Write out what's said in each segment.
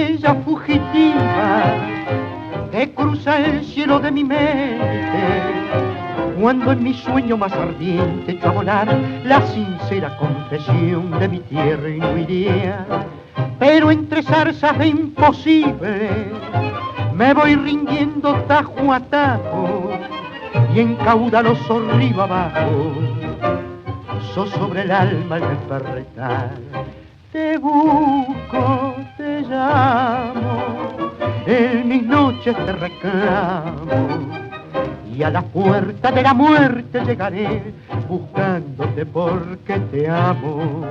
estrella fugitiva que cruza el cielo de mi mente, cuando en mi sueño más ardiente echo a volar la sincera confesión de mi tierno ideal. Pero entre zarzas de imposible me voy rindiendo tajo a tajo y en caudaloso río abajo sobre el alma el despertar. Te busco, te llamo, en mis noches te reclamo, y a la puerta de la muerte llegaré, buscándote porque te amo.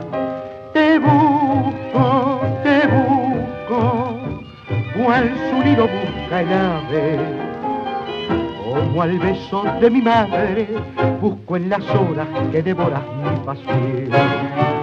Te busco, cual su nido busca el ave, como al beso de mi madre busco en las horas que devoras mi pasión.